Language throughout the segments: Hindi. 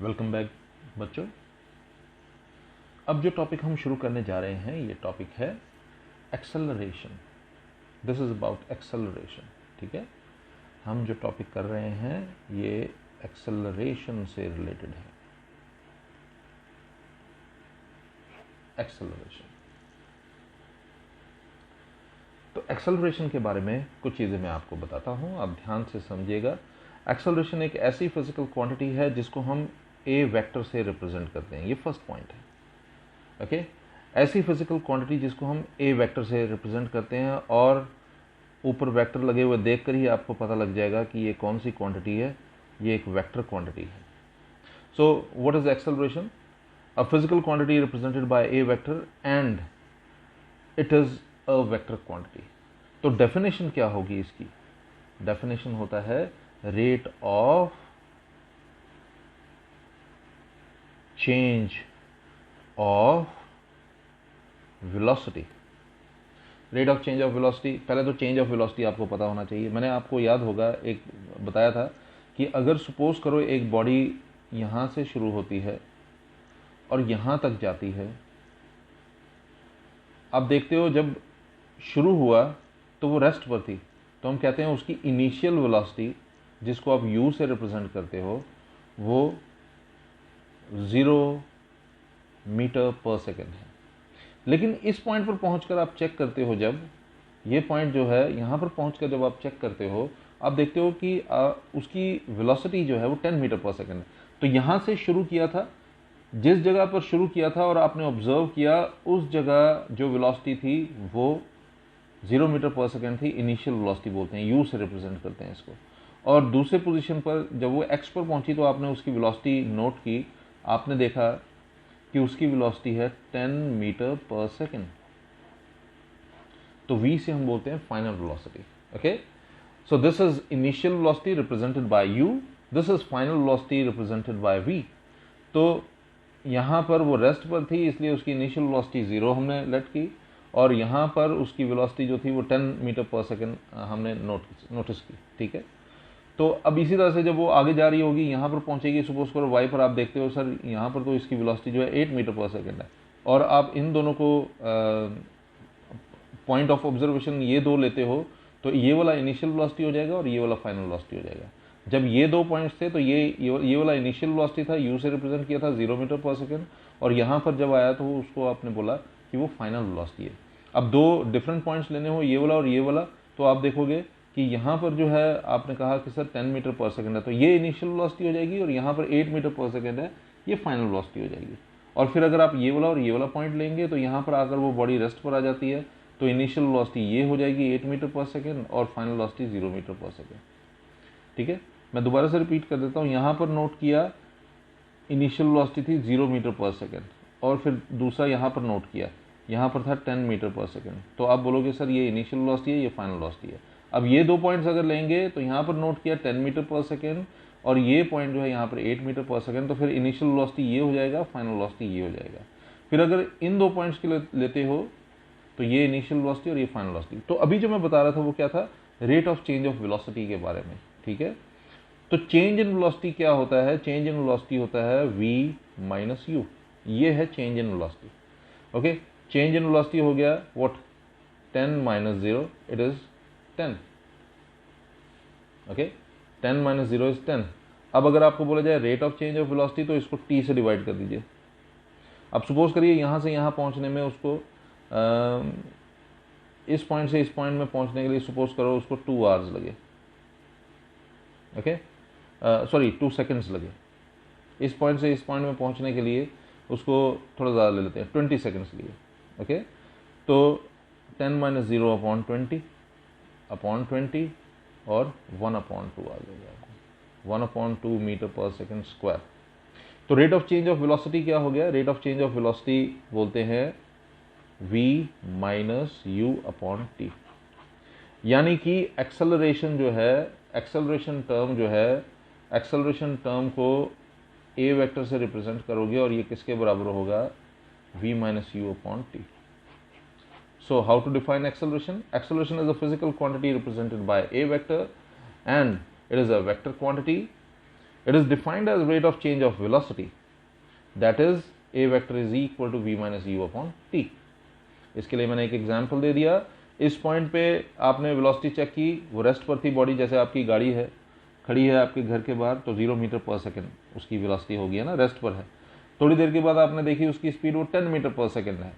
वेलकम बैक बच्चों। अब जो टॉपिक हम शुरू करने जा रहे हैं ये टॉपिक है acceleration. This is about acceleration. ठीक है, हम जो टॉपिक कर रहे हैं ये एक्सेलरेशन से रिलेटेड है। एक्सेलरेशन, तो एक्सेलरेशन के बारे में कुछ चीज़ें मैं आपको बताता हूं, आप ध्यान से समझिएगा। एक्सेलरेशन एक ऐसी फिजिकल क्वांटिटी है जिसको हम ए वेक्टर से रिप्रेजेंट करते हैं। ये फर्स्ट पॉइंट है। ओके, ऐसी फिजिकल क्वांटिटी जिसको हम ए वेक्टर से रिप्रेजेंट करते हैं और ऊपर वेक्टर लगे हुए देखकर ही आपको पता लग जाएगा कि ये कौन सी क्वांटिटी है। ये एक वेक्टर क्वांटिटी है। So what is acceleration? A physical quantity represented by A vector and it is a vector quantity. तो डेफिनेशन क्या होगी इसकी? डेफिनेशन होता है rate of change of velocity. Rate of change of velocity, पहले तो चेंज ऑफ वेलोसिटी आपको पता होना चाहिए। मैंने आपको याद होगा एक बताया था कि अगर सपोज करो एक बॉडी यहां से शुरू होती है और यहां तक जाती है, आप देखते हो जब शुरू हुआ तो वो रेस्ट पर थी, तो हम कहते हैं उसकी इनिशियल वेलोसिटी जिसको आप u से रिप्रेजेंट करते हो वो 0 मीटर पर सेकेंड है। लेकिन इस पॉइंट पर पहुंचकर आप चेक करते हो, जब ये पॉइंट जो है यहां पर पहुंचकर जब आप चेक करते हो, आप देखते हो कि उसकी वेलोसिटी जो है वो 10 मीटर पर सेकेंड है। तो यहां से शुरू किया था, जिस जगह पर शुरू किया था और आपने ऑब्जर्व किया उस जगह जो वेलोसिटी थी वो 0 मीटर पर सेकेंड थी। इनिशियल वेलोसिटी बोलते हैं, यू से रिप्रेजेंट करते हैं इसको। और दूसरे पोजीशन पर जब वो एक्स पर पहुंची तो आपने उसकी वेलोसिटी नोट की, आपने देखा कि उसकी वेलोसिटी है 10 मीटर पर सेकेंड। तो v से हम बोलते हैं final velocity. Okay, so this is initial velocity represented by u, this is final velocity represented by v। तो यहां पर वो रेस्ट पर थी इसलिए उसकी इनिशियल वेलोसिटी 0 हमने लेट की, और यहां पर उसकी वेलोसिटी जो थी वो 10 मीटर पर सेकेंड हमने नोटिस की। ठीक है, तो अब इसी तरह से जब वो आगे जा रही होगी, यहाँ पर पहुंचेगी, सपोज करो y पर आप देखते हो सर यहाँ पर तो इसकी वेलोसिटी जो है 8 मीटर पर सेकेंड है, और आप इन दोनों को पॉइंट ऑफ ऑब्जर्वेशन ये दो लेते हो तो ये वाला इनिशियल वेलोसिटी हो जाएगा और ये वाला फाइनल वेलोसिटी हो जाएगा। जब ये दो पॉइंट्स थे तो ये वाला इनिशियल वेलोसिटी था, u से रिप्रेजेंट किया था 0 मीटर पर सेकेंड, और यहाँ पर जब आया तो उसको आपने बोला कि वो फाइनल वेलोसिटी है। अब दो डिफरेंट पॉइंट्स लेने हो, ये वाला और ये वाला, तो आप देखोगे कि यहाँ पर जो है आपने कहा कि सर 10 मीटर पर सेकेंड है, तो ये इनिशियल वेलोसिटी हो जाएगी, और यहाँ पर 8 मीटर पर सेकेंड है, ये फाइनल वेलोसिटी हो जाएगी। और फिर अगर आप ये वाला और ये वाला पॉइंट लेंगे तो यहाँ पर आकर वो बॉडी रेस्ट पर आ जाती है, तो इनिशियल वेलोसिटी ये हो जाएगी 8 मीटर पर सेकेंड और फाइनल वेलोसिटी 0 मीटर पर सेकेंड। ठीक है, मैं दोबारा से रिपीट कर देता हूँ। यहाँ पर नोट किया इनिशियल वेलोसिटी थी 0 मीटर पर सेकेंड, और फिर दूसरा यहाँ पर नोट किया, यहाँ पर था 10 मीटर पर सेकेंड। तो आप बोलोगे सर ये इनिशियल वेलोसिटी है, ये फाइनल वेलोसिटी है। अब ये दो पॉइंट्स अगर लेंगे तो यहाँ पर नोट किया 10 मीटर पर सेकेंड और ये पॉइंट जो है यहाँ पर 8 मीटर पर सेकेंड, तो फिर इनिशियल वेलोसिटी ये हो जाएगा, फाइनल वेलोसिटी ये हो जाएगा। फिर अगर इन दो पॉइंट्स के लिए लेते हो तो ये इनिशियल वेलोसिटी और ये फाइनल वेलोसिटी। तो अभी जो मैं बता रहा था वो क्या था? Rate of change of velocity के बारे में। ठीक है, तो चेंज इन वेलोसिटी क्या होता है? चेंज इन वेलोसिटी होता है v माइनस यू। ये है change in velocity. Okay, change in velocity हो गया what? 10 minus 0 it is 10। Okay, 10 minus 0 is 10। अब अगर आपको बोला जाए rate of change of velocity तो इसको t से डिवाइड कर दीजिए। अब सपोज करिए यहां से यहां पहुंचने में उसको इस पॉइंट से इस पॉइंट में पहुंचने के लिए सपोज करो उसको 2 आवर्स लगे। ओके, सॉरी 2 सेकेंड्स लगे। इस पॉइंट से इस पॉइंट में पहुंचने के लिए उसको थोड़ा ज़्यादा ले लेते हैं, 20 सेकेंड्स लिए। ओके, तो 10 माइनस 0 अपॉन 20 और 1 अपॉन 2 आ जाएगा, 1 अपॉन 2 मीटर पर सेकेंड स्क्वायर। तो rate of change of velocity क्या हो गया? Rate of change of velocity बोलते हैं v minus u upon T. यानी कि एक्सेलरेशन जो है, एक्सेलरेशन टर्म जो है, एक्सेलरेशन टर्म को ए वेक्टर से रिप्रेजेंट करोगे और ये किसके बराबर होगा? v minus u upon T. So how to define acceleration? Acceleration is a physical quantity represented by a vector and it is a vector quantity It is defined as rate of change of velocity, that is a vector is equal to v minus u upon t. इसके लिए मैंने एक एग्जाम्पल दे दिया। इस पॉइंट पे आपने वेलोसिटी चेक की, वो रेस्ट पर थी बॉडी, जैसे आपकी गाड़ी है खड़ी है आपके घर के बाहर, तो 0 मीटर पर सेकेंड उसकी वेलोसिटी होगी, है ना, रेस्ट पर है। थोड़ी देर के बाद आपने देखी उसकी स्पीड वो 10 मीटर पर सेकेंड है,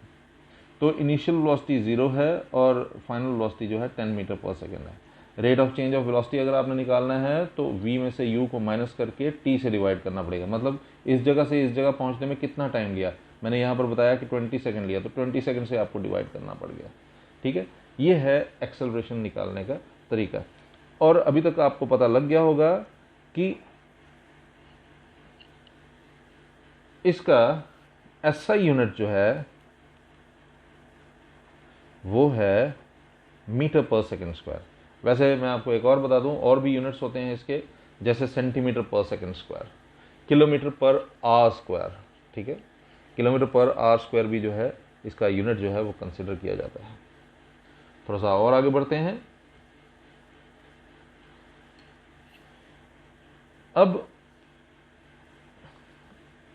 तो इनिशियल वेलोसिटी 0 है और फाइनल वेलोसिटी जो है 10 मीटर पर सेकेंड है। Rate of change of velocity अगर आपने निकालना है तो v में से u को माइनस करके t से डिवाइड करना पड़ेगा। मतलब इस जगह से इस जगह पहुंचने में कितना टाइम लिया, मैंने यहाँ पर बताया कि 20 सेकंड लिया, तो 20 सेकंड से आपको डिवाइड करना पड़ गया। ठीक है, ये है एक्सेलरेशन निकालने का तरीका। और अभी तक आपको पता लग गया होगा कि इसका SI यूनिट जो है वो है मीटर पर सेकेंड स्क्वायर। वैसे मैं आपको एक और बता दूं, और भी यूनिट्स होते हैं इसके, जैसे सेंटीमीटर पर second square, kilometre per hour square. ठीक है, किलोमीटर पर आवर स्क्वायर भी जो है इसका यूनिट जो है वो कंसिडर किया जाता है। थोड़ा सा और आगे बढ़ते हैं। अब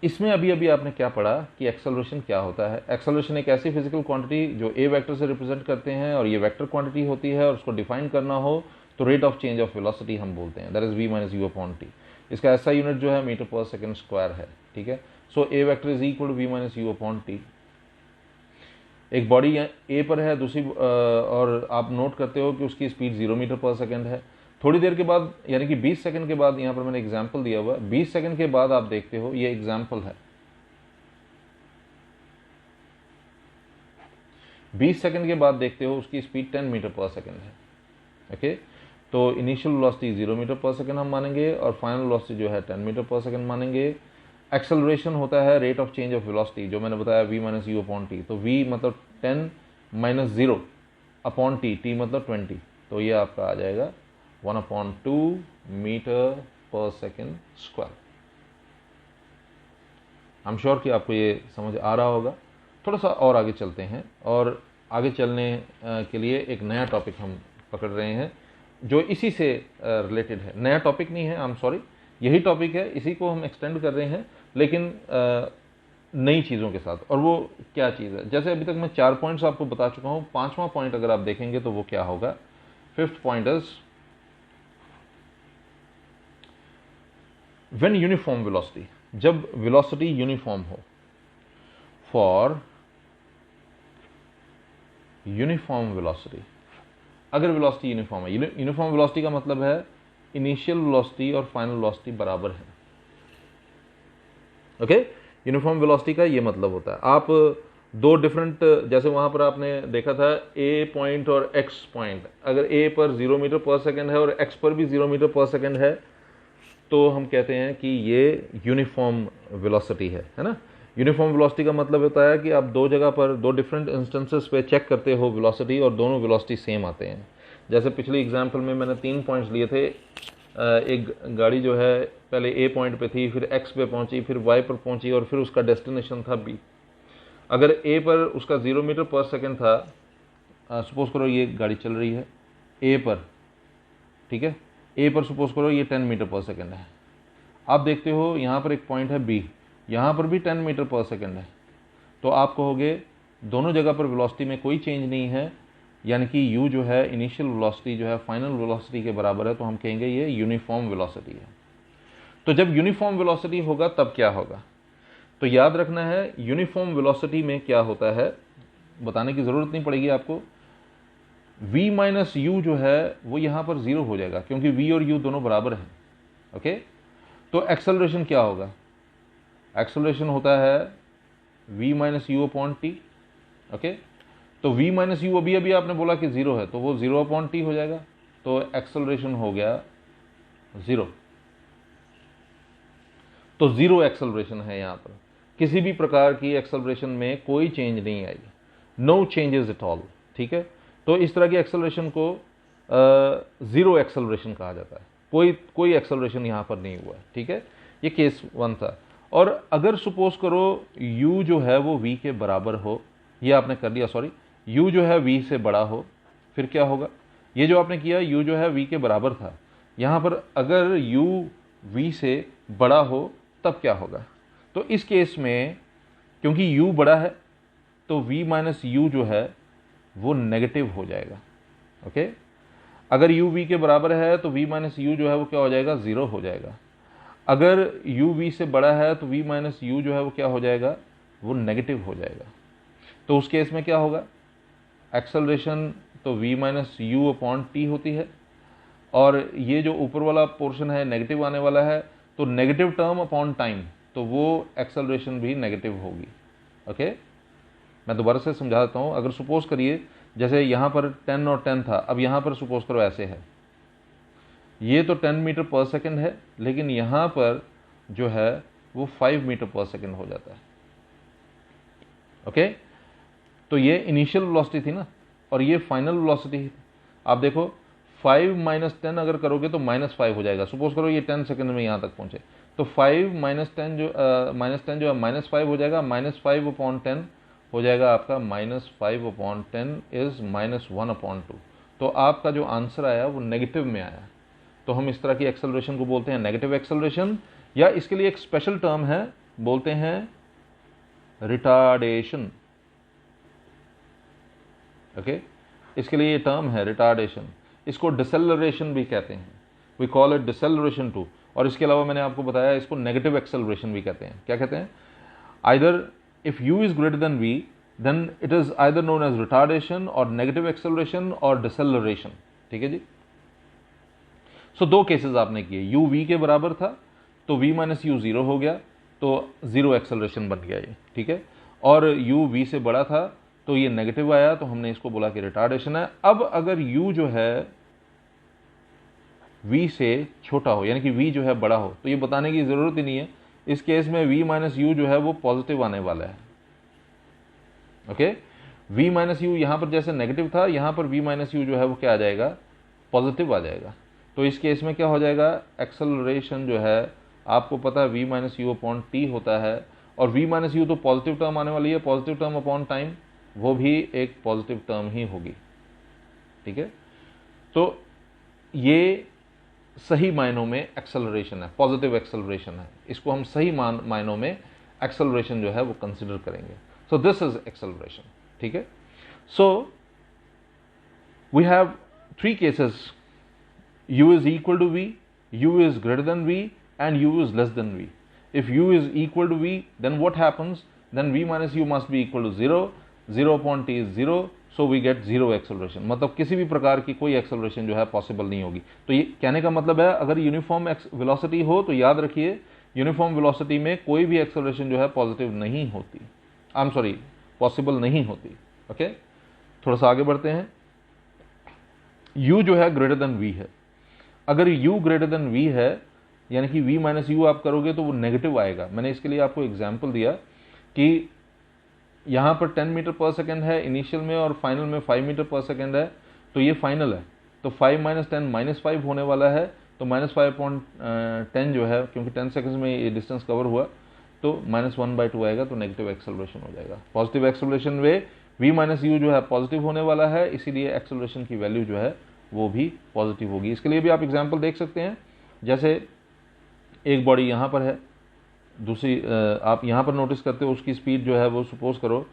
इसमें अभी अभी आपने क्या पढ़ा कि एक्सेलरेशन क्या होता है। एक्सेलरेशन एक ऐसी फिजिकल क्वांटिटी जो ए वेक्टर से रिप्रेजेंट करते हैं और ये वेक्टर क्वांटिटी होती है, और उसको डिफाइन करना हो तो rate of change of velocity हम बोलते हैं, that is v minus u upon T. इसका ऐसा यूनिट जो है मीटर पर सेकेंड स्क्वायर है। ठीक है, so a vector is equal to v minus u upon t. एक बॉडी ए पर है, दूसरी और आप नोट करते हो कि उसकी स्पीड 0 मीटर पर सेकेंड है। थोड़ी देर के बाद, यानी कि 20 सेकंड के बाद, यहाँ पर मैंने एग्जाम्पल दिया हुआ, 20 सेकंड के बाद आप देखते हो, ये एग्जाम्पल है, 20 सेकंड के बाद देखते हो उसकी स्पीड 10 मीटर पर सेकंड है। ओके, तो इनिशियल वेलोसिटी 0 मीटर पर सेकंड हम मानेंगे और फाइनल वेलोसिटी जो है 10 मीटर पर सेकंड मानेंगे। एक्सेलरेशन होता है rate of change of velocity, जो मैंने बताया v minus u upon T. तो v मतलब 10 माइनस 0 अपॉन टी, टी मतलब 20, तो ये आपका आ जाएगा 1/2 मीटर पर second square. I am sure कि आपको ये समझ आ रहा होगा। थोड़ा सा और आगे चलते हैं, और आगे चलने के लिए एक नया टॉपिक हम पकड़ रहे हैं जो इसी से रिलेटेड है। नया टॉपिक नहीं है, आई एम सॉरी, यही टॉपिक है, इसी को हम एक्सटेंड कर रहे हैं, लेकिन नई चीज़ों के साथ। और वो क्या चीज़ है, जैसे अभी तक मैं 4 पॉइंट्स आपको बता चुका हूँ, 5वां पॉइंट अगर आप देखेंगे तो वो क्या होगा। 5th point is when uniform velocity, जब वेलोसिटी यूनिफॉर्म हो, फॉर यूनिफॉर्म वेलोसिटी, अगर वेलोसिटी यूनिफॉर्म है, यूनिफॉर्म वेलोसिटी का मतलब है इनिशियल वेलोसिटी और फाइनल वेलोसिटी बराबर है। ओके, यूनिफॉर्म वेलोसिटी का ये मतलब होता है, आप दो डिफरेंट, जैसे वहां पर आपने देखा था ए पॉइंट और एक्स पॉइंट, अगर ए पर 0 मीटर पर सेकेंड है और एक्स पर भी 0 मीटर पर सेकेंड है, तो हम कहते हैं कि ये यूनिफॉर्म वेलोसिटी है ना। यूनिफॉर्म वेलोसिटी का मतलब होता है कि आप दो जगह पर, दो डिफरेंट इंस्टेंसेस पे चेक करते हो वेलोसिटी, और दोनों वेलोसिटी सेम आते हैं। जैसे पिछले एग्जाम्पल में मैंने 3 पॉइंट्स लिए थे, एक गाड़ी जो है पहले ए पॉइंट पे थी, फिर एक्स पे पहुंची, फिर वाई पर पहुंची, और फिर उसका डेस्टिनेशन था बी। अगर ए पर उसका 0 मीटर पर सेकेंड था, सपोज करो ये गाड़ी चल रही है ए पर, ठीक है, ए पर सपोज करो ये 10 मीटर पर सेकेंड है। आप देखते हो यहाँ पर एक पॉइंट है बी, यहाँ पर भी 10 मीटर पर सेकेंड है, तो आप कहोगे दोनों जगह पर वेलोसिटी में कोई चेंज नहीं है, यानी कि u जो है इनिशियल वेलोसिटी जो है फाइनल वेलोसिटी के बराबर है, तो हम कहेंगे ये यूनिफॉर्म वेलोसिटी है। तो जब यूनिफॉर्म वेलोसिटी होगा तब क्या होगा, तो याद रखना है यूनिफॉर्म वेलोसिटी में क्या होता है, बताने की ज़रूरत नहीं पड़ेगी आपको। v माइनस यू जो है वो यहाँ पर 0 हो जाएगा, क्योंकि v और u दोनों बराबर हैं। ओके, तो एक्सेलरेशन क्या होगा, एक्सेलरेशन होता है v minus u upon T. Okay, तो v माइनस यू अभी अभी आपने बोला कि 0 है, तो वो 0 अपॉन टी हो जाएगा, तो एक्सेलरेशन हो गया 0। तो 0 एक्सेलरेशन है यहाँ पर, किसी भी प्रकार की एक्सेलरेशन में कोई चेंज नहीं आई, नो चेंजेस एट ऑल। ठीक है, तो इस तरह की एक्सेलरेशन को 0 एक्सेलरेशन कहा जाता है, कोई एक्सेलरेशन यहाँ पर नहीं हुआ है। ठीक है, ये केस 1 था। और अगर सपोज करो u जो है वो v के बराबर हो, ये आपने कर लिया, सॉरी, u जो है v से बड़ा हो, फिर क्या होगा, ये जो आपने किया u जो है v के बराबर था, यहाँ पर अगर u v से बड़ा हो तब क्या होगा। तो इस केस में क्योंकि u बड़ा है तो v माइनस यू जो है वो नेगेटिव हो जाएगा। ओके, अगर u v के बराबर है तो v माइनस यू जो है वो क्या हो जाएगा, 0 हो जाएगा। अगर u v से बड़ा है तो v माइनस यू जो है वो क्या हो जाएगा, वो नेगेटिव हो जाएगा। तो उस केस में क्या होगा, एक्सेलरेशन तो v minus u upon T होती है, और ये जो ऊपर वाला पोर्शन है नेगेटिव आने वाला है, तो नेगेटिव टर्म अपॉन टाइम, तो वो एक्सेलरेशन भी नेगेटिव होगी। ओके, मैं दोबारा से समझा देता हूँ। अगर सपोज करिए जैसे यहाँ पर 10 और 10 था, अब यहाँ पर सपोज करो ऐसे है, ये तो 10 मीटर पर सेकंड है, लेकिन यहाँ पर जो है वो 5 मीटर पर सेकंड हो जाता है। ओके, तो ये इनिशियल वेलोसिटी थी ना, और ये फाइनल वेलोसिटी है। आप देखो 5 माइनस 10 अगर करोगे तो -5 हो जाएगा। सपोज करो ये 10 सेकंड में यहाँ तक पहुँचे, तो 5 माइनस 10 जो जो है -5 हो जाएगा। -5 अपॉन 10 हो जाएगा आपका -5 अपॉन 10 इज -1/2। तो आपका जो आंसर आया वो नेगेटिव में आया। तो हम इस तरह की एक्सेलरेशन को बोलते हैं नेगेटिव एक्सेलरेशन, या इसके लिए एक स्पेशल टर्म है, बोलते हैं रिटार्डेशन। ओके, इसके लिए ये टर्म है रिटार्डेशन। इसको डिसेलरेशन भी कहते हैं, we call it deceleration too. और इसके अलावा मैंने आपको बताया इसको नेगेटिव एक्सेलरेशन भी कहते हैं। क्या कहते हैं, either if u is greater than v then it is either known as retardation और नेगेटिव एक्सेलरेशन और डिसेलरेशन। ठीक है जी। सो दो केसेस आपने किए, u v के बराबर था तो v माइनस यू 0 हो गया, तो 0 एक्सेलरेशन बन गया ये। ठीक है, और u v से बड़ा था तो ये नेगेटिव आया, तो हमने इसको बोला कि रिटार्डेशन है। अब अगर u जो है v से छोटा हो, यानी कि v जो है बड़ा हो, तो ये बताने की जरूरत ही नहीं है। इस केस में v माइनस यू जो है वो पॉजिटिव आने वाला है। ओके, v माइनस यू यहां पर जैसे नेगेटिव था, यहां पर v माइनस यू जो है वो क्या आ जाएगा, पॉजिटिव आ जाएगा। तो इस केस में क्या हो जाएगा, एक्सेलरेशन जो है आपको पता है v minus u upon T होता है, और v माइनस यू तो पॉजिटिव टर्म आने वाली है, पॉजिटिव टर्म अपॉन टाइम वो भी एक पॉजिटिव टर्म ही होगी। ठीक है, तो ये सही मायनों में एक्सेलरेशन है, पॉजिटिव एक्सेलरेशन है। इसको हम सही मायनों में एक्सेलरेशन जो है वो कंसिडर करेंगे। So this is acceleration. ठीक है, so we have 3 cases, u is equal to v, u is greater than v, and u is less than v. If u is equal to v, then what happens? Then v minus u must be equal to 0. 0 upon t is 0, so we get 0 acceleration. मतलब किसी भी प्रकार की कोई एक्सेलरेशन जो है पॉसिबल नहीं होगी। तो ये कहने का मतलब है, अगर यूनिफॉर्म वेलोसिटी हो तो याद रखिए यूनिफॉर्म वेलोसिटी में कोई भी एक्सेलरेशन जो है पॉजिटिव नहीं होती, पॉसिबल नहीं होती। ओके, थोड़ा सा आगे बढ़ते हैं। u जो है ग्रेटर देन v है। अगर u ग्रेटर देन v है, यानी कि v माइनस यू आप करोगे तो वो नेगेटिव आएगा। मैंने इसके लिए आपको एग्जाम्पल दिया कि यहाँ पर 10 मीटर पर सेकेंड है इनिशियल में, और फाइनल में 5 मीटर पर सेकेंड है, तो ये फाइनल है। तो 5 माइनस 10 -5 होने वाला है, तो -5/10 जो है, क्योंकि 10 सेकेंड्स में ये डिस्टेंस कवर हुआ, तो -1/2 आएगा, तो नेगेटिव एक्सेलरेशन हो जाएगा। Positive acceleration way v minus you जो है पॉजिटिव होने वाला है, इसीलिए एक्सेलरेशन की वैल्यू जो है वो भी पॉजिटिव होगी। इसके लिए भी आप एग्जाम्पल देख सकते हैं, जैसे एक बॉडी यहाँ पर है, दूसरी आप यहाँ पर नोटिस करते हो उसकी स्पीड जो है वो सपोज करो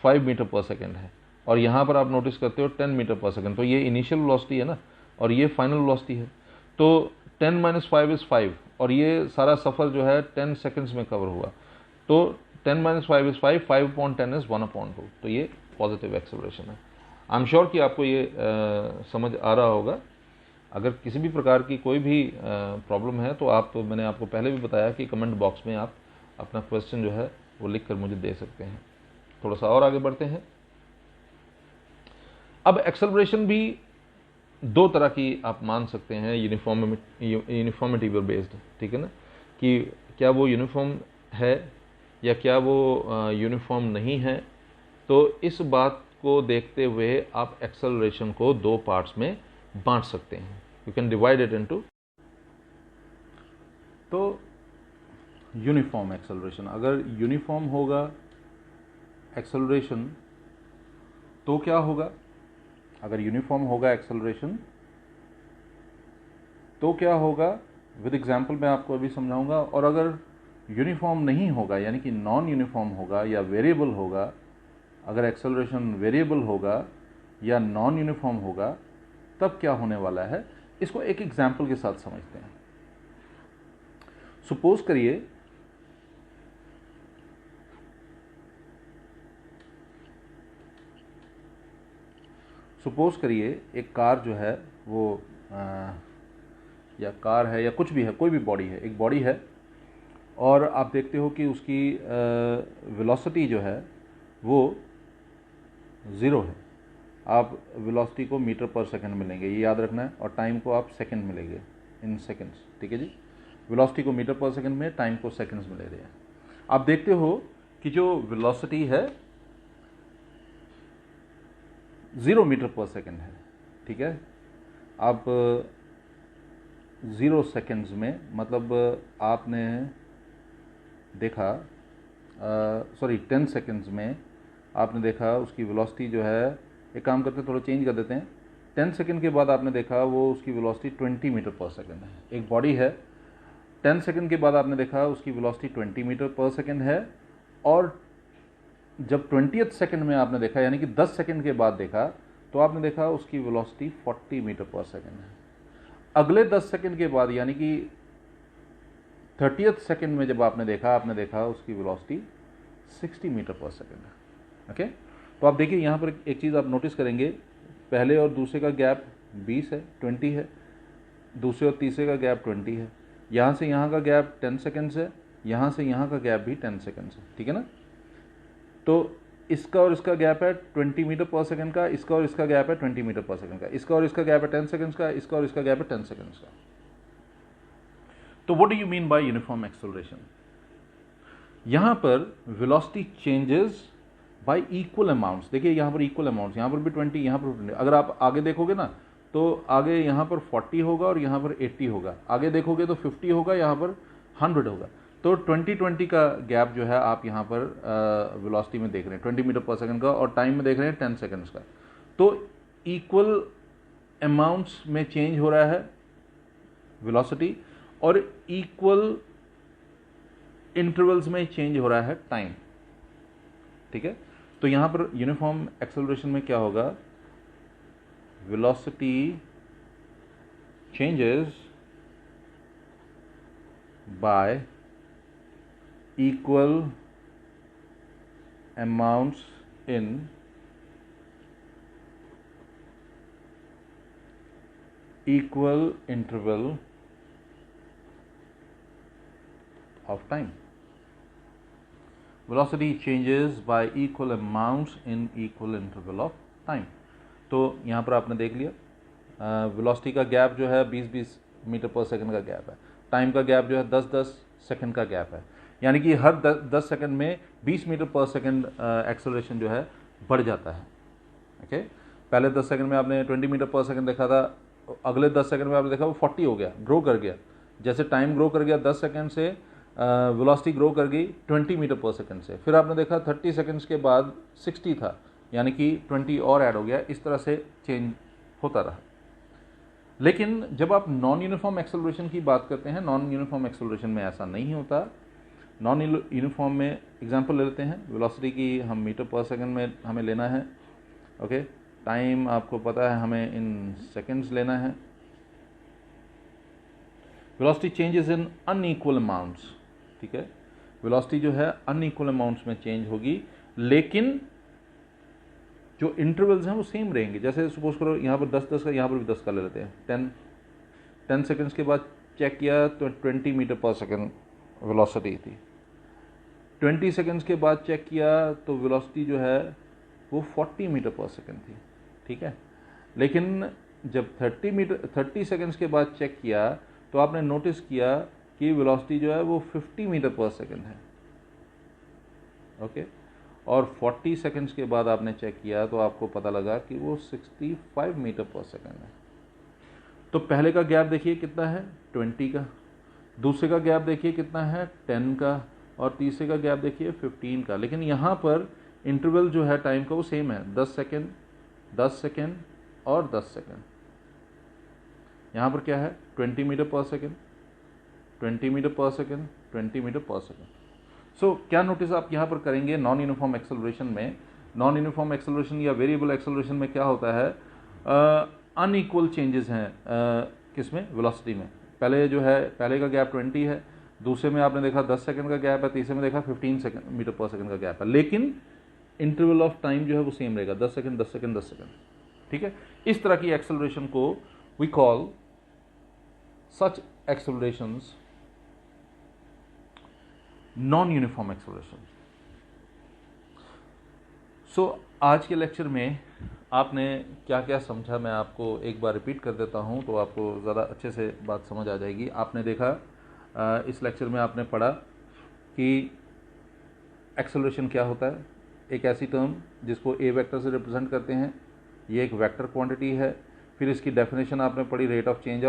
5 मीटर पर सेकेंड है, और यहाँ पर आप नोटिस करते हो 10 मीटर पर सेकेंड। तो ये इनिशियल वेलोसिटी है ना, और ये फाइनल वेलोसिटी है। तो 10 माइनस 5 इज 5, और ये सारा सफ़र जो है 10 सेकेंड्स में कवर हुआ। तो 10 माइनस 5 इज 5, 5/10 इज 1/2। तो ये पॉजिटिव एक्सेलरेशन है। आई एम श्योर कि आपको ये समझ आ रहा होगा। अगर किसी भी प्रकार की कोई भी प्रॉब्लम है तो आप, मैंने आपको पहले भी बताया कि कमेंट बॉक्स में आप अपना क्वेश्चन जो है वो लिख कर मुझे दे सकते हैं। थोड़ा सा और आगे बढ़ते हैं। अब एक्सेलरेशन भी 2 तरह की आप मान सकते हैं, यूनिफॉर्मिटी पर बेस्ड। ठीक है ना, कि क्या वो यूनिफॉर्म है या क्या वो यूनिफॉर्म नहीं है। तो इस बात को देखते हुए आप एक्सेलरेशन को 2 पार्ट्स में बांट सकते हैं। You can divide it into. तो यूनिफॉर्म एक्सेलरेशन, अगर यूनिफॉर्म होगा एक्सेलरेशन तो क्या होगा, अगर यूनिफॉर्म होगा एक्सेलरेशन तो क्या होगा, विद एग्जाम्पल मैं आपको अभी समझाऊंगा। और अगर यूनिफॉर्म नहीं होगा यानी कि नॉन यूनिफॉर्म होगा या वेरिएबल होगा, अगर एक्सेलरेशन वेरिएबल होगा या नॉन यूनिफॉर्म होगा, तब क्या होने वाला है, इसको एक एग्जाम्पल के साथ समझते हैं। सपोज करिए एक कार जो है वो या कार है या कुछ भी है, कोई भी बॉडी है, एक बॉडी है, और आप देखते हो कि उसकी वेलोसिटी जो है वो 0 है। आप वेलोसिटी को मीटर पर सेकंड में लेंगे, ये याद रखना है, और टाइम को आप सेकंड में लेंगे, इन सेकंड्स, ठीक है जी। वेलोसिटी को मीटर पर सेकंड में, टाइम को सेकंड्स में ले रहे हैं। आप देखते हो कि जो वेलोसिटी है 0 मीटर पर सेकंड है, ठीक है। आप 0 सेकंड्स में, मतलब आपने देखा 10 सेकंड्स में आपने देखा उसकी वेलोसिटी जो है, एक काम करते हैं थोड़ा चेंज कर देते हैं, 10 सेकंड के बाद आपने देखा वो उसकी वेलोसिटी 20 मीटर पर सेकंड है। एक बॉडी है, 10 सेकंड के बाद आपने देखा उसकी वेलोसिटी 20 मीटर पर सेकंड है, और जब 20th सेकंड में आपने देखा यानी कि 10 सेकंड के बाद देखा तो आपने देखा उसकी वेलोसिटी 40 मीटर पर सेकंड है। अगले 10 सेकंड के बाद यानी कि 30th सेकंड में जब आपने देखा उसकी वेलोसिटी 60 मीटर पर सेकंड है। ओके, तो आप देखिए यहाँ पर एक चीज़ आप नोटिस करेंगे, पहले और दूसरे का गैप 20 है, 20 है, दूसरे और तीसरे का गैप 20 है, यहाँ से यहाँ का गैप 10 सेकंड्स है, यहाँ से यहाँ का गैप भी 10 सेकंड्स है, ठीक है ना। तो इसका और इसका गैप है 20 मीटर पर सेकंड का, इसका और इसका गैप है 20 मीटर पर सेकंड का, इसका और इसका गैप है 10 सेकंड्स का, इसका और इसका गैप है 10 सेकंड्स का। तो what do you mean by uniform acceleration? यहां पर velocity changes y equal amounts. देखिए यहां पर इक्वल अमाउंट्स, यहां पर भी 20, यहां पर 20। अगर आप आगे देखोगे ना तो आगे यहां पर 40 होगा और यहां पर 80 होगा, आगे देखोगे तो 50 होगा, यहां पर 100 होगा। तो 20 का गैप जो है आप यहाँ पर वेलोसिटी में देख रहे हैं 20 मीटर पर सेकंड का, और टाइम में देख रहे हैं 10 सेकंड्स का। तो इक्वल अमाउंट्स में चेंज हो रहा है वेलोसिटी, और इक्वल इंटरवल्स में चेंज हो रहा है टाइम, ठीक है। तो यहाँ पर यूनिफॉर्म एक्सेलरेशन में क्या होगा, velocity changes by equal amounts in equal interval of time. Velocity changes by equal amounts in equal interval of time. तो यहाँ पर आपने देख लिया वेलोसिटी का गैप जो है 20-20 मीटर पर सेकंड का गैप है, टाइम का गैप जो है 10-10 सेकंड का गैप है, यानी कि हर 10 सेकंड में 20 मीटर पर सेकंड एक्सेलरेशन जो है बढ़ जाता है। ओके, पहले 10 सेकंड में आपने 20 मीटर पर सेकंड देखा था, अगले 10 सेकंड में आपने देखा वो 40 हो गया, ग्रो कर गया। जैसे टाइम ग्रो कर गया 10 सेकंड से, वेलोसिटी ग्रो कर गई 20 मीटर पर सेकंड से, फिर आपने देखा 30 सेकंड्स के बाद 60 था, यानी कि 20 और ऐड हो गया। इस तरह से चेंज होता रहा। लेकिन जब आप नॉन यूनिफॉर्म एक्सेलरेशन की बात करते हैं, नॉन यूनिफॉर्म एक्सेलरेशन में ऐसा नहीं होता। नॉन यूनिफॉर्म में एग्जांपल ले लेते हैं, वेलोसिटी की हम मीटर पर सेकंड में हमें लेना है। ओके, टाइम आपको पता है हमें इन सेकंड्स लेना है। Velocity changes in unequal amounts, ठीक है। वेलोसिटी जो है अनइक्वल अमाउंट्स में चेंज होगी, लेकिन जो इंटरवल्स हैं वो सेम रहेंगे। जैसे सपोज करो यहाँ पर 10-10 का, यहाँ पर भी 10 का ले लेते हैं। 10 सेकंड्स के बाद चेक किया तो 20 मीटर पर सेकंड वेलोसिटी थी। 20 सेकंड्स के बाद चेक किया तो वेलोसिटी जो है वो 40 मीटर पर सेकंड थी, ठीक है। लेकिन जब 30 सेकंड्स के बाद चेक किया तो आपने नोटिस किया कि वेलोसिटी जो है वो 50 मीटर पर सेकंड है। ओके, और 40 सेकंड्स के बाद आपने चेक किया तो आपको पता लगा कि वो 65 मीटर पर सेकंड है। तो पहले का गैप देखिए कितना है, 20 का, दूसरे का गैप देखिए कितना है, 10 का, और तीसरे का गैप देखिए 15 का। लेकिन यहाँ पर इंटरवल जो है टाइम का वो सेम है, 10 सेकंड, 10 सेकंड और 10 सेकंड। यहाँ पर क्या है, 20 मीटर पर सेकंड, 20 मीटर पर सेकेंड, 20 मीटर पर सेकेंड। सो क्या नोटिस आप यहाँ पर करेंगे, नॉन यूनिफॉर्म एक्सेलरेशन में, नॉन यूनिफॉर्म एक्सेलरेशन या वेरिएबल एक्सेलरेशन में क्या होता है, अनइक्वल चेंजेस हैं किसमें, वेलोसिटी में। पहले जो है, पहले का गैप 20 है, दूसरे में आपने देखा 10 सेकंड का गैप है, तीसरे में देखा 15 मीटर पर सेकंड का गैप है, लेकिन इंटरवल ऑफ टाइम जो है वो सेम रहेगा, 10 सेकंड 10 सेकंड 10 सेकंड। ठीक है, इस तरह की एक्सेलरेशन को we call such accelerations non uniform acceleration. So आज के लेक्चर में आपने क्या क्या समझा, मैं आपको एक बार रिपीट कर देता हूं तो आपको ज़्यादा अच्छे से बात समझ आ जाएगी। आपने देखा इस लेक्चर में आपने पढ़ा कि एक्सेलरेशन क्या होता है, एक ऐसी टर्म जिसको ए वेक्टर से रिप्रेजेंट करते हैं, ये एक वेक्टर क्वांटिटी है। फिर इसकी डेफिनेशन आपने पढ़ी, rate of change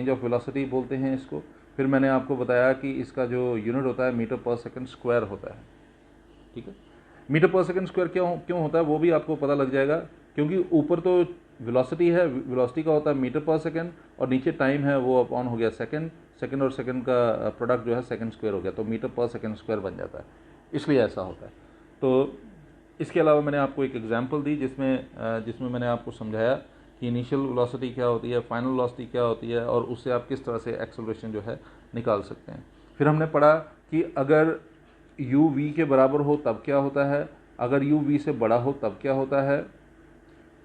of velocity बोलते हैं इसको। फिर मैंने आपको बताया कि इसका जो यूनिट होता है मीटर पर सेकंड स्क्वायर होता है। ठीक है, मीटर पर सेकंड स्क्वायर क्यों होता है वो भी आपको पता लग जाएगा, क्योंकि ऊपर तो वेलोसिटी है, वेलोसिटी का होता है मीटर पर सेकंड, और नीचे टाइम है वो अपॉन हो गया सेकंड और सेकंड का प्रोडक्ट जो है सेकंड स्क्वायर हो गया, तो मीटर पर सेकंड स्क्वायर बन जाता है, इसलिए ऐसा होता है। तो इसके अलावा मैंने आपको एक एग्जांपल दी जिसमें मैंने आपको समझाया कि इनिशियल वेलोसिटी क्या होती है, फाइनल वेलोसिटी क्या होती है, और उससे आप किस तरह से एक्सेलरेशन जो है निकाल सकते हैं। फिर हमने पढ़ा कि अगर u v के बराबर हो तब क्या होता है, अगर u v से बड़ा हो तब क्या होता है,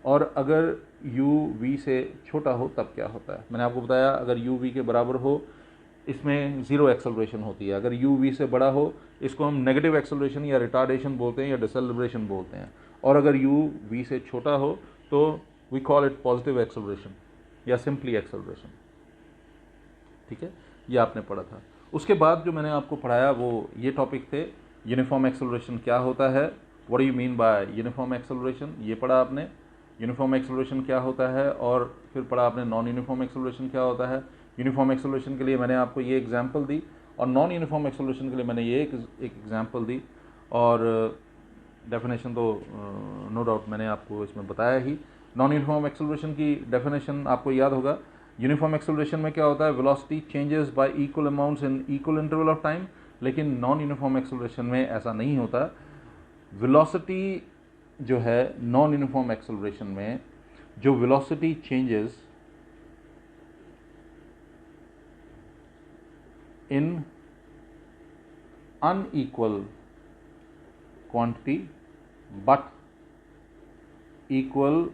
और अगर u v से छोटा हो तब क्या होता है। मैंने आपको बताया अगर u v के बराबर हो इसमें ज़ीरो एक्सेलरेशन होती है, अगर u v से बड़ा हो इसको हम नेगेटिव एक्सेलरेशन या रिटार्डेशन बोलते हैं या डिसेलरेशन बोलते हैं, और अगर u v से छोटा हो तो we call it positive acceleration या सिंपली एक्सेलरेशन। ठीक है, ये आपने पढ़ा था। उसके बाद जो मैंने आपको पढ़ाया वो ये टॉपिक थे, यूनिफॉर्म एक्सेलरेशन क्या होता है, what do you mean by uniform acceleration, ये पढ़ा आपने, यूनिफॉर्म एक्सेलरेशन क्या होता है, और फिर पढ़ा आपने नॉन यूनिफॉर्म एक्सेलरेशन क्या होता है। यूनिफॉर्म एक्सेलरेशन के लिए मैंने आपको ये एग्जांपल दी, और नॉन यूनिफॉर्म एक्सेलरेशन के लिए मैंने ये एक एग्जांपल दी, और डेफिनेशन तो नो डाउट मैंने आपको इसमें बताया ही। नॉन यूनिफॉर्म एक्सेलरेशन की डेफिनेशन आपको याद होगा, यूनिफॉर्म एक्सेलरेशन में क्या होता है, velocity changes y equal amounts in equal interval of time, लेकिन नॉन यूनिफॉर्म एक्सेलरेशन में ऐसा नहीं होता। वेलोसिटी जो है नॉन यूनिफॉर्म एक्सेलरेशन में, जो velocity changes in unequal quantity but equal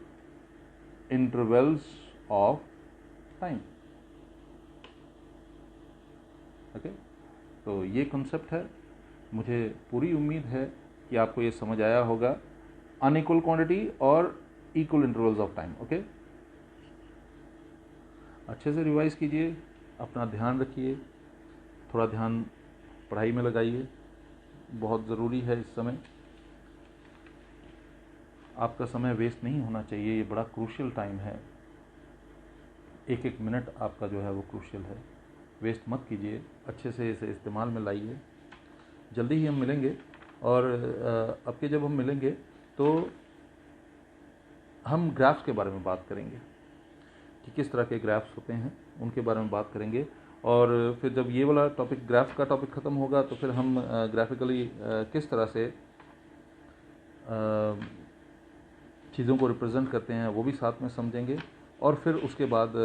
intervals of time. Okay, तो ये कॉन्सेप्ट है। मुझे पूरी उम्मीद है कि आपको ये समझ आया होगा, अनइक्वल क्वांटिटी और equal intervals of time. Okay, अच्छे से रिवाइज कीजिए, अपना ध्यान रखिए, थोड़ा ध्यान पढ़ाई में लगाइए, बहुत ज़रूरी है इस समय। आपका समय वेस्ट नहीं होना चाहिए, ये बड़ा क्रूशियल टाइम है, एक एक मिनट आपका जो है वो क्रूशियल है, वेस्ट मत कीजिए, अच्छे से इसे इस्तेमाल में लाइए। जल्दी ही हम मिलेंगे, और अब के जब हम मिलेंगे तो हम ग्राफ्स के बारे में बात करेंगे कि किस तरह के ग्राफ्स होते हैं, उनके बारे में बात करेंगे। और फिर जब ये वाला टॉपिक, ग्राफ का टॉपिक ख़त्म होगा, तो फिर हम ग्राफिकली किस तरह से चीज़ों को रिप्रेजेंट करते हैं वो भी साथ में समझेंगे। और फिर उसके बाद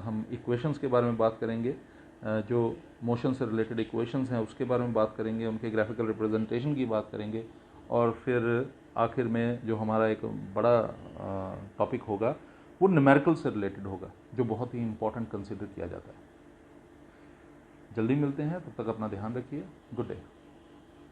हम इक्वेशंस के बारे में बात करेंगे, जो मोशन से रिलेटेड इक्वेशंस हैं उसके बारे में बात करेंगे, उनके ग्राफिकल रिप्रेजेंटेशन की बात करेंगे। और फिर आखिर में जो हमारा एक बड़ा टॉपिक होगा वो न्यूमेरिकल से रिलेटेड होगा, जो बहुत ही इंपॉर्टेंट कंसिडर किया जाता है। जल्दी मिलते हैं, तब तक अपना ध्यान रखिए। Good day.